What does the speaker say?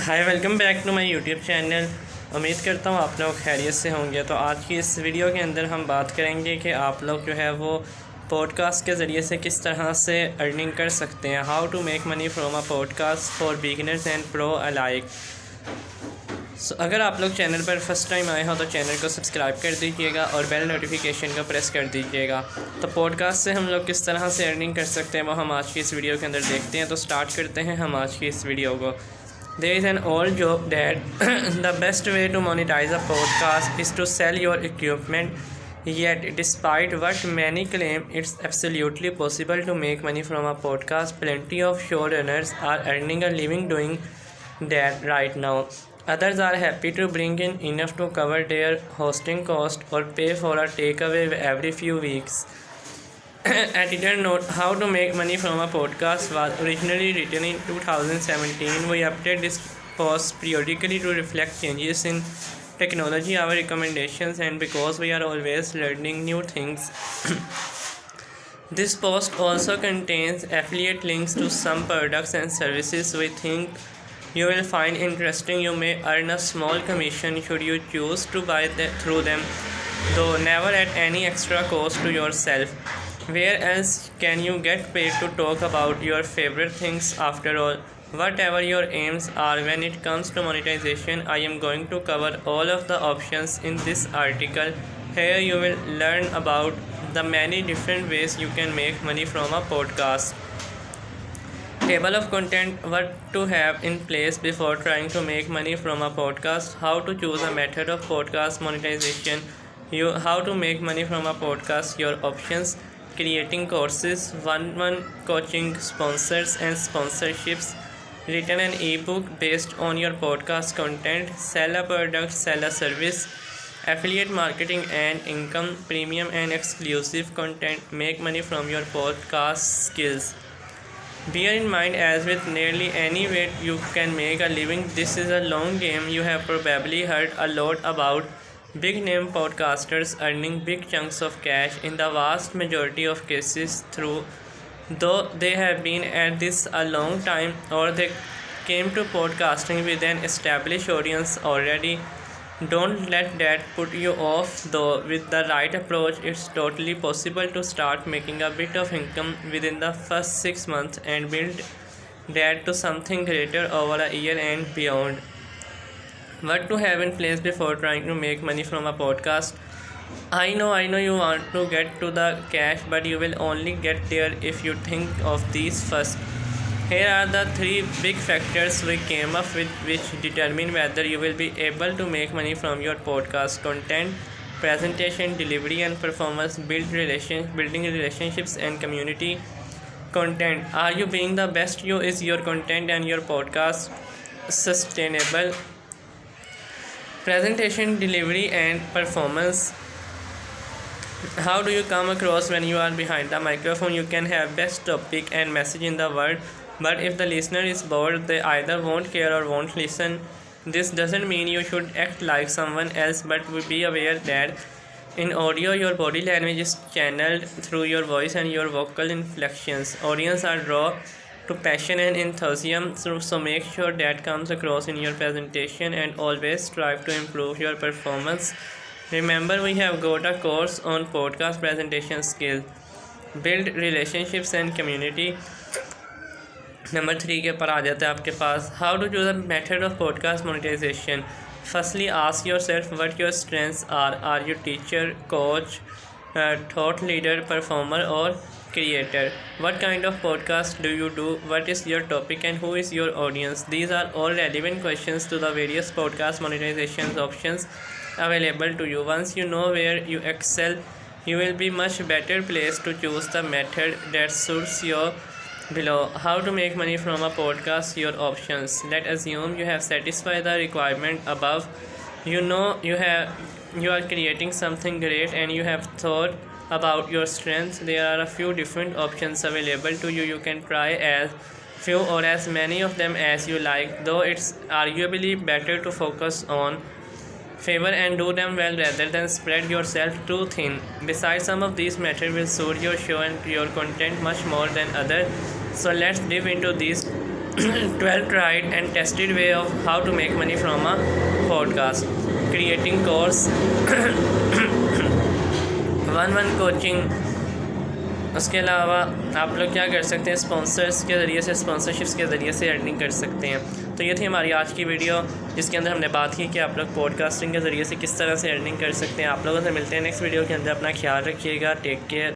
Hi welcome back to my YouTube channel. उम्मीद करता हूँ आप लोग खैरियत से होंगे। तो आज की इस वीडियो के अंदर हम बात करेंगे कि आप लोग जो है वो पॉडकास्ट के ज़रिए से किस तरह से अर्निंग कर सकते हैं। How to make money from a podcast for beginners and pro alike. अगर आप लोग चैनल पर फर्स्ट टाइम आए हो तो चैनल को सब्सक्राइब कर दीजिएगा और बेल नोटिफिकेशन को प्रेस कर दीजिएगा। तो पॉडकास्ट से हम लोग किस तरह से अर्निंग कर सकते हैं वो हम आज की इस वीडियो के अंदर देखते हैं। तो स्टार्ट करते हैं हम आज की इस वीडियो को। There is an old joke that the best way to monetize a podcast is to sell your equipment. Yet, despite what many claim, it's absolutely possible to make money from a podcast. Plenty of showrunners are earning a living doing that right now. Others are happy to bring in enough to cover their hosting cost or pay for a takeaway every few weeks. A didn't note how to make money from a podcast was originally written in 2017. We update this post periodically to reflect changes in technology, our recommendations, and because we are always learning new things. This post also contains affiliate links to some products and services we think you will find interesting. You may earn a small commission should you choose to buy through them, though never at any extra cost to yourself. Where else can you get paid to talk about your favorite things? After all, whatever your aims are when it comes to monetization, I am going to cover all of the options in this article. Here you will learn about the many different ways you can make money from a podcast. Table of content: what to have in place before trying to make money from a podcast, how to choose a method of podcast monetization, how to make money from a podcast, your options, creating courses, one-on-one coaching, sponsors and sponsorships, written an ebook based on your podcast content, sell a product, sell a service, affiliate marketing and income, premium and exclusive content, make money from your podcast skills. Bear in mind, as with nearly any way you can make a living, this is a long game. You have probably heard a lot about big name podcasters earning big chunks of cash in the vast majority of cases though they have been at this a long time or they came to podcasting with an established audience already. Don't let that put you off though. With the right approach, it's totally possible to start making a bit of income within the first 6 months and build that to something greater over a year and beyond. What to have in place before trying to make money from a podcast. I know you want to get to the cash, but you will only get there if you think of these first. Here are the 3 big factors we came up with which determine whether you will be able to make money from your podcast: content, presentation, delivery and performance, building relationships and community. Content: are you being the best you? Is your content and your podcast sustainable? Presentation, delivery and performance: how do you come across when you are behind the microphone? You can have best topic and message in the world, but if the listener is bored, they either won't care or won't listen. This doesn't mean you should act like someone else, but be aware that in audio your body language is channeled through your voice and your vocal inflections. Audience are drawn to passion and enthusiasm, so make sure that comes across in your presentation and always strive to improve your performance. Remember, we have got a course on podcast presentation skills. Build relationships and community. Number 3 के ऊपर आ जाता है आपके पास how to choose a method of podcast monetisation. Firstly ask yourself what your strengths are you teacher, coach, thought leader, performer और creator? What kind of podcast do you do? What is your topic and who is your audience? These are all relevant questions to the various podcast monetization options available to you. Once you know where you excel, you will be much better placed to choose the method that suits you. Below, how to make money from a podcast, your options. Let's assume you have satisfied the requirement above. You know you are creating something great and you have thought about your strengths. There are a few different options available to you. You can try as few or as many of them as you like, though it's arguably better to focus on favor and do them well rather than spread yourself too thin. Besides, some of these methods will suit your show and your content much more than others, so let's dive into these 12 tried and tested way of how to make money from a podcast, creating course, one coaching. उसके अलावा आप लोग क्या कर सकते हैं, sponsors के ज़रिए से, स्पॉन्सरशिप्स के ज़रिए से अर्निंग कर सकते हैं। तो ये थी हमारी आज की वीडियो, जिसके अंदर हमने बात की कि आप लोग पॉडकास्टिंग के ज़रिए से किस तरह से अर्निंग कर सकते हैं। आप लोगों से मिलते हैं नेक्स्ट वीडियो के अंदर। अपना ख्याल रखिएगा। Take care.